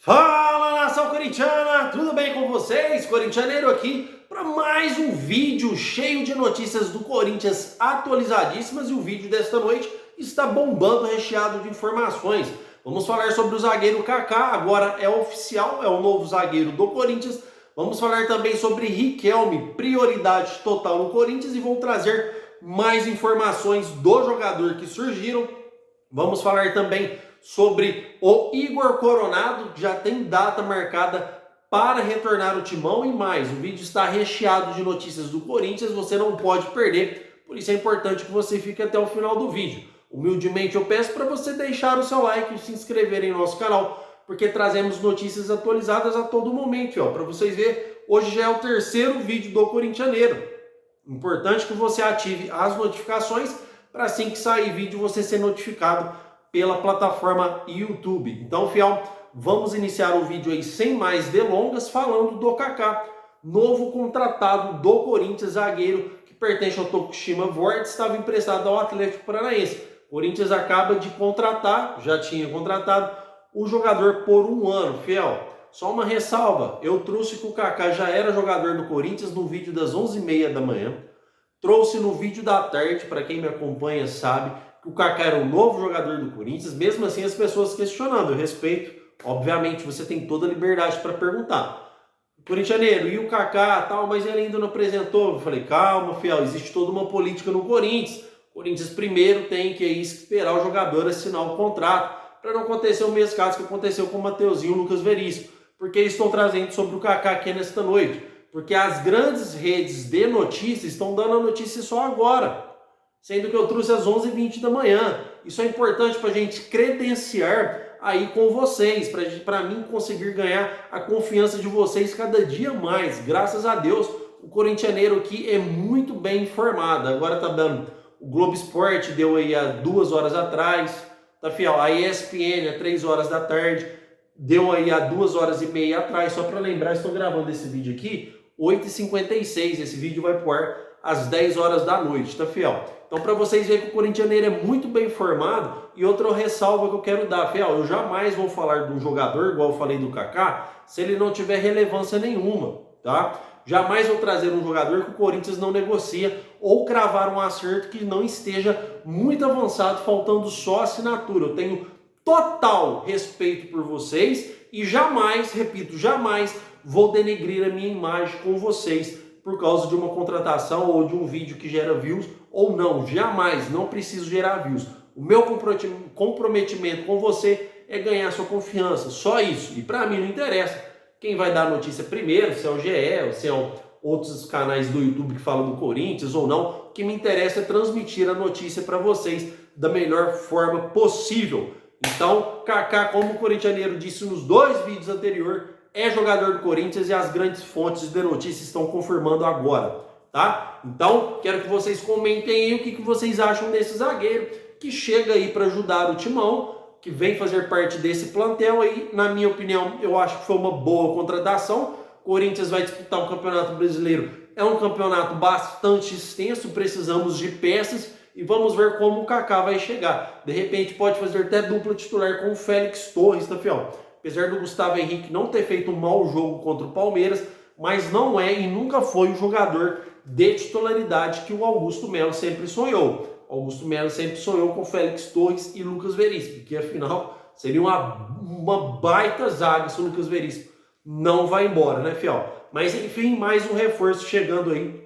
Fala, nação corintiana, tudo bem com vocês? Corintianeiro aqui para mais um vídeo cheio de notícias do Corinthians atualizadíssimas, e o vídeo desta noite está bombando, recheado de informações. Vamos falar sobre o zagueiro Kaká, agora é oficial, é o novo zagueiro do Corinthians. Vamos falar também sobre Riquelme, prioridade total no Corinthians, e vou trazer mais informações do jogador que surgiram. Vamos falar também sobre o Igor Coronado, que já tem data marcada para retornar ao timão, e mais, o vídeo está recheado de notícias do Corinthians, você não pode perder, por isso é importante que você fique até o final do vídeo. Humildemente eu peço para você deixar o seu like e se inscrever em nosso canal, porque trazemos notícias atualizadas a todo momento, para vocês verem. Hoje já é o terceiro vídeo do Corintianeiro. Importante que você ative as notificações para assim que sair vídeo você ser notificado pela plataforma YouTube. Então, fiel, vamos iniciar o vídeo aí sem mais delongas, falando do Kaká, novo contratado do Corinthians, zagueiro que pertence ao Tokushima Vortis, estava emprestado ao Atlético Paranaense. O Corinthians acaba de contratar, já tinha contratado, o jogador por um ano, fiel. Só uma ressalva, eu trouxe que o Kaká já era jogador do Corinthians no vídeo das 11h30 da manhã, trouxe no vídeo da tarde, para quem me acompanha sabe, que o Kaká era um novo jogador do Corinthians. Mesmo assim as pessoas questionando, eu respeito, obviamente você tem toda a liberdade para perguntar. Corintianeiro, e o Kaká tal, mas ele ainda não apresentou. Eu falei, calma, fiel, existe toda uma política no Corinthians. O Corinthians primeiro tem que esperar o jogador assinar o contrato, para não acontecer o mesmo caso que aconteceu com o Mateuzinho e o Lucas Veríssimo. Porque eles estão trazendo sobre o Kaká aqui nesta noite? Porque as grandes redes de notícias estão dando a notícia só agora, sendo que eu trouxe às 11h20 da manhã. Isso é importante para a gente credenciar aí com vocês, para mim conseguir ganhar a confiança de vocês cada dia mais. Graças a Deus, o corintianeiro aqui é muito bem informado. Agora tá dando, o Globo Esporte deu aí há 2 horas atrás, tá fiel? A ESPN às 3 horas da tarde, deu aí há 2h30 atrás. Só para lembrar, estou gravando esse vídeo aqui 8h56, esse vídeo vai pro ar às 10 horas da noite, tá fiel? Então, para vocês verem que o corintianeiro é muito bem informado. E outra ressalva que eu quero dar, fiel, eu jamais vou falar de um jogador, igual eu falei do Kaká, se ele não tiver relevância nenhuma, tá? Jamais vou trazer um jogador que o Corinthians não negocia ou cravar um acerto que não esteja muito avançado, faltando só assinatura. Eu tenho total respeito por vocês e jamais, repito, jamais vou denegrir a minha imagem com vocês por causa de uma contratação ou de um vídeo que gera views ou não. Jamais, não preciso gerar views. O meu comprometimento com você é ganhar sua confiança, só isso. E para mim não interessa quem vai dar a notícia primeiro, se é o GE, ou se é outros canais do YouTube que falam do Corinthians ou não. O que me interessa é transmitir a notícia para vocês da melhor forma possível. Então, Kaká, como o corintianeiro disse nos 2 vídeos anteriores, é jogador do Corinthians e as grandes fontes de notícias estão confirmando agora, tá? Então, quero que vocês comentem aí o que vocês acham desse zagueiro que chega aí para ajudar o timão, que vem fazer parte desse plantel aí. Na minha opinião, eu acho que foi uma boa contratação. O Corinthians vai disputar um campeonato brasileiro, é um campeonato bastante extenso, precisamos de peças e vamos ver como o Kaká vai chegar. De repente pode fazer até dupla titular com o Félix Torres, tá fiel? Apesar do Gustavo Henrique não ter feito um mau jogo contra o Palmeiras, mas não é e nunca foi o jogador de titularidade que o Augusto Melo sempre sonhou. O Augusto Melo sempre sonhou com Félix Torres e Lucas Veríssimo, que afinal seria uma baita zaga se o Lucas Veríssimo não vai embora, né, fiel? Mas enfim, mais um reforço chegando aí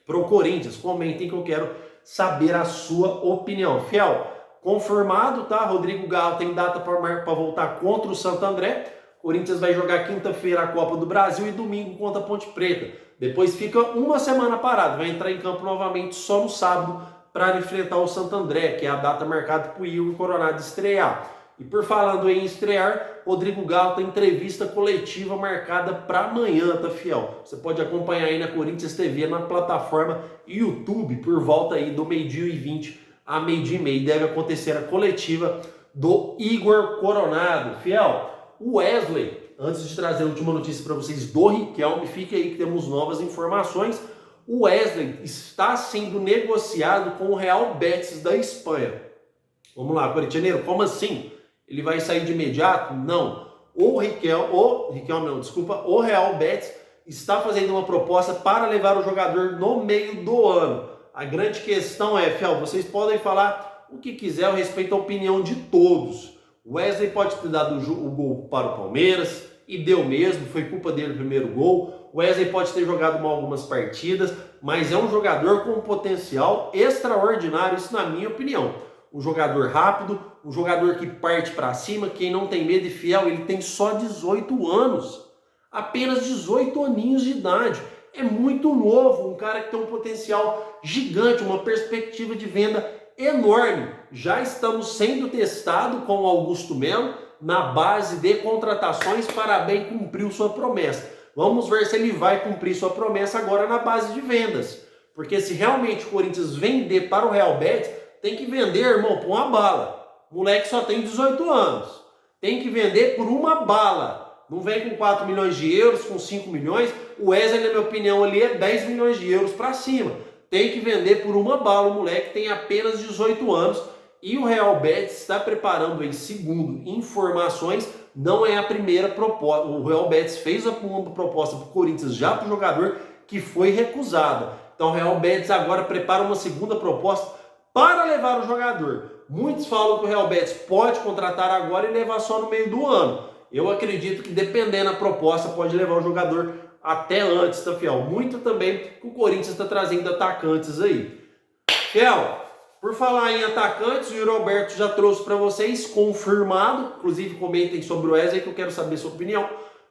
pro Corinthians. Comentem que eu quero saber a sua opinião. Fiel, confirmado, tá? Rodrigo Galo tem data para voltar contra o Santo André. Corinthians vai jogar quinta-feira a Copa do Brasil e domingo contra a Ponte Preta. Depois fica uma semana parado, vai entrar em campo novamente só no sábado para enfrentar o Santo André, que é a data marcada para o Igor Coronado estrear. E por falando em estrear, Rodrigo Galo tem entrevista coletiva marcada para amanhã, tá fiel? Você pode acompanhar aí na Corinthians TV, na plataforma YouTube, por volta aí do 12h20 a 12h30. Deve acontecer a coletiva do Igor Coronado. Fiel, o Wesley, antes de trazer a última notícia para vocês do Riquelme, fique aí que temos novas informações. O Wesley está sendo negociado com o Real Betis da Espanha. Vamos lá, corintianeiro, como assim? Ele vai sair de imediato? Não. o Real Betis está fazendo uma proposta para levar o jogador no meio do ano. A grande questão é, Fiel, vocês podem falar o que quiser, eu respeito a opinião de todos. O Wesley pode ter dado o gol para o Palmeiras, e deu mesmo, foi culpa dele o primeiro gol. O Wesley pode ter jogado mal algumas partidas, mas é um jogador com um potencial extraordinário, isso na minha opinião. Um jogador rápido, um jogador que parte para cima, quem não tem medo e Fiel, ele tem só 18 anos. Apenas 18 aninhos de idade. É muito novo, um cara que tem um potencial gigante, uma perspectiva de venda enorme. Já estamos sendo testados com o Augusto Melo na base de contratações para bem cumprir sua promessa. Vamos ver se ele vai cumprir sua promessa agora na base de vendas. Porque se realmente o Corinthians vender para o Real Betis, tem que vender, irmão, por uma bala. O moleque só tem 18 anos. Tem que vender por uma bala. Não vem com 4 milhões de euros, com 5 milhões. O Wesley, na minha opinião, ali é 10 milhões de euros para cima. Tem que vender por uma bala. O moleque tem apenas 18 anos. E o Real Betis está preparando, em segundo informações, não é a primeira proposta. O Real Betis fez uma proposta para o Corinthians já para o jogador que foi recusada. Então o Real Betis agora prepara uma segunda proposta para levar o jogador. Muitos falam que o Real Betis pode contratar agora e levar só no meio do ano. Eu acredito que, dependendo da proposta, pode levar o jogador até antes, tá, Fiel? Muito também que o Corinthians está trazendo atacantes aí. Fiel, por falar em atacantes, o Yuri Alberto já trouxe para vocês, confirmado. Inclusive, comentem sobre o Wesley, que eu quero saber sua opinião.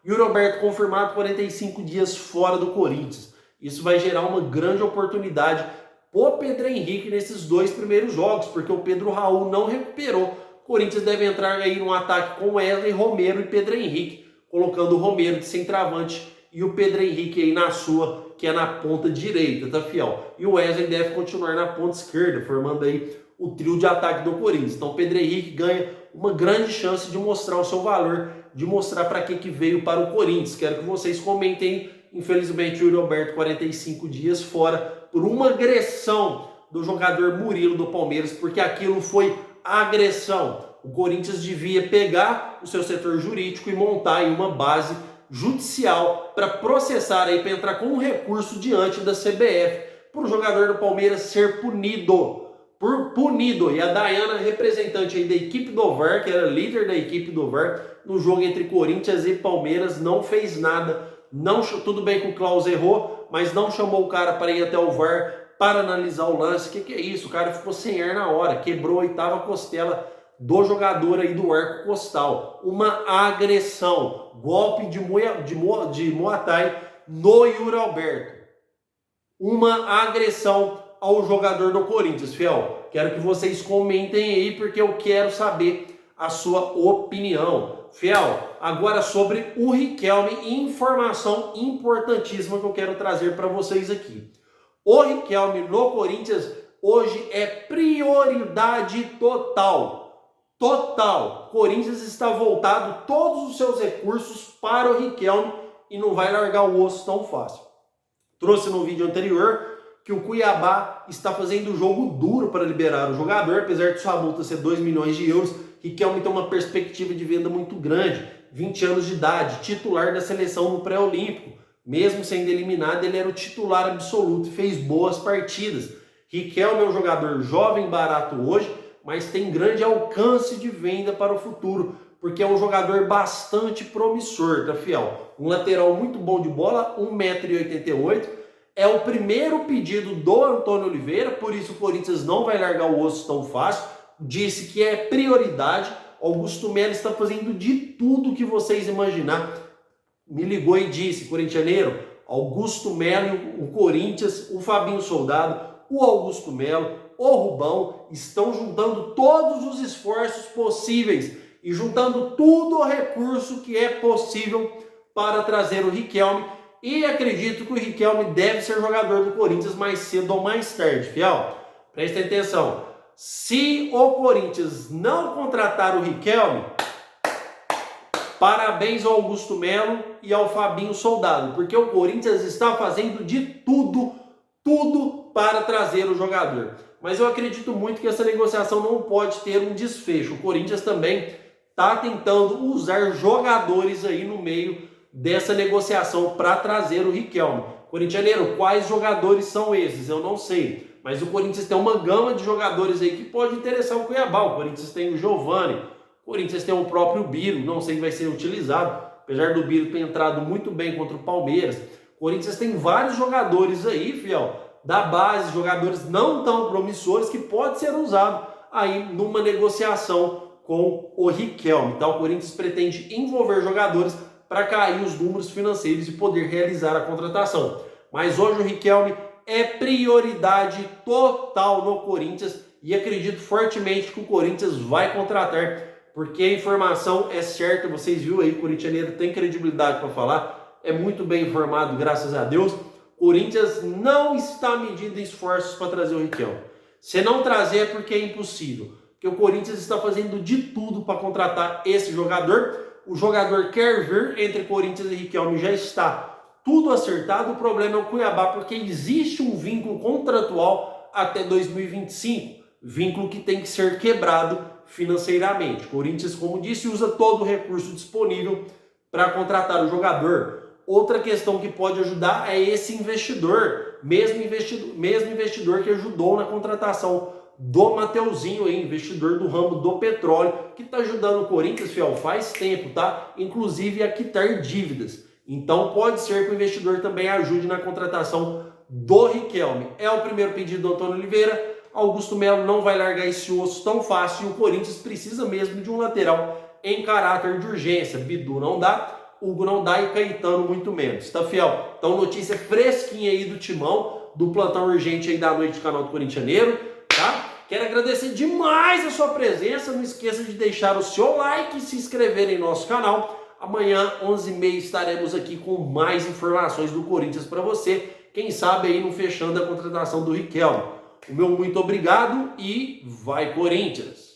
Yuri Alberto confirmado, 45 dias fora do Corinthians. Isso vai gerar uma grande oportunidade pro Pedro Henrique nesses 2 primeiros jogos, porque o Pedro Raul não recuperou. O Corinthians deve entrar aí num ataque com Wesley, Romero e Pedro Henrique, colocando o Romero de centroavante e o Pedro Henrique aí na sua, que é na ponta direita, tá, Fiel? E o Wesley deve continuar na ponta esquerda, formando aí o trio de ataque do Corinthians. Então o Pedro Henrique ganha uma grande chance de mostrar o seu valor, de mostrar para que veio para o Corinthians. Quero que vocês comentem. Infelizmente o Yuri Alberto, 45 dias fora, por uma agressão do jogador Murilo do Palmeiras, porque aquilo foi agressão. O Corinthians devia pegar o seu setor jurídico e montar aí uma base judicial para processar aí, para entrar com um recurso diante da CBF, para o jogador do Palmeiras ser punido. E a Dayana, representante aí da equipe do VAR, que era líder da equipe do VAR, no jogo entre Corinthians e Palmeiras, não fez nada. Não, tudo bem que o Klaus errou, mas não chamou o cara para ir até o VAR para analisar o lance. Que é isso? O cara ficou sem ar na hora, quebrou a 8ª costela do jogador aí do arco costal. Uma agressão, golpe de Muay Thai no Yuri Alberto. Uma agressão ao jogador do Corinthians, Fiel. Quero que vocês comentem aí, porque eu quero saber a sua opinião. Fiel, agora sobre o Riquelme, informação importantíssima que eu quero trazer para vocês aqui. O Riquelme no Corinthians hoje é prioridade total. Total. Corinthians está voltado todos os seus recursos para o Riquelme e não vai largar o osso tão fácil. Trouxe no vídeo anterior que o Cuiabá está fazendo jogo duro para liberar o jogador, apesar de sua multa ser 2 milhões de euros. Riquelme tem uma perspectiva de venda muito grande, 20 anos de idade, titular da seleção no pré-olímpico. Mesmo sendo eliminado, ele era o titular absoluto e fez boas partidas. Riquelme é um jogador jovem, barato hoje, mas tem grande alcance de venda para o futuro, porque é um jogador bastante promissor, tá, Fiel? Um lateral muito bom de bola, 1,88 m. É o primeiro pedido do Antônio Oliveira, por isso o Corinthians não vai largar o osso tão fácil. Disse que é prioridade. Augusto Melo está fazendo de tudo que vocês imaginar. Me ligou e disse, corintianeiro, Augusto Melo, o Corinthians, o Fabinho Soldado, o Augusto Melo, o Rubão, estão juntando todos os esforços possíveis e juntando tudo o recurso que é possível para trazer o Riquelme. E acredito que o Riquelme deve ser jogador do Corinthians mais cedo ou mais tarde, Fiel. Prestem atenção. Se o Corinthians não contratar o Riquelme, parabéns ao Augusto Melo e ao Fabinho Soldado, porque o Corinthians está fazendo de tudo para trazer o jogador. Mas eu acredito muito que essa negociação não pode ter um desfecho. O Corinthians também está tentando usar jogadores aí no meio dessa negociação para trazer o Riquelme. Corintianeiro, quais jogadores são esses? Eu não sei. Mas o Corinthians tem uma gama de jogadores aí que pode interessar o Cuiabá. O Corinthians tem o Giovani, o Corinthians tem o próprio Biro, não sei se vai ser utilizado, apesar do Biro ter entrado muito bem contra o Palmeiras. O Corinthians tem vários jogadores aí, fiel, da base, jogadores não tão promissores que pode ser usado aí numa negociação com o Riquelme. Então o Corinthians pretende envolver jogadores para cair os números financeiros e poder realizar a contratação. Mas hoje o Riquelme é prioridade total no Corinthians e acredito fortemente que o Corinthians vai contratar, porque a informação é certa. Vocês viram aí, o corintianeiro tem credibilidade para falar, é muito bem informado, graças a Deus. O Corinthians não está medindo esforços para trazer o Riquelme. Se não trazer é porque é impossível, porque o Corinthians está fazendo de tudo para contratar esse jogador. O jogador quer vir, entre Corinthians e Riquelme já está tudo acertado. O problema é o Cuiabá, porque existe um vínculo contratual até 2025, vínculo que tem que ser quebrado financeiramente. O Corinthians, como disse, usa todo o recurso disponível para contratar o jogador. Outra questão que pode ajudar é esse investidor, mesmo investidor que ajudou na contratação do Mateuzinho, aí, investidor do ramo do petróleo, que está ajudando o Corinthians, fiel, faz tempo, tá? Inclusive a quitar dívidas. Então pode ser que o investidor também ajude na contratação do Riquelme. É o primeiro pedido do Antônio Oliveira. Augusto Melo não vai largar esse osso tão fácil e o Corinthians precisa mesmo de um lateral em caráter de urgência. Bidu não dá, Hugo não dá e Caetano muito menos. Tá, fiel? Então notícia fresquinha aí do Timão, do plantão urgente aí da noite do canal do Corintianeiro, tá? Quero agradecer demais a sua presença. Não esqueça de deixar o seu like e se inscrever em nosso canal. Amanhã, 11h30, estaremos aqui com mais informações do Corinthians para você. Quem sabe aí no fechando a contratação do Riquelme. O meu muito obrigado e vai Corinthians!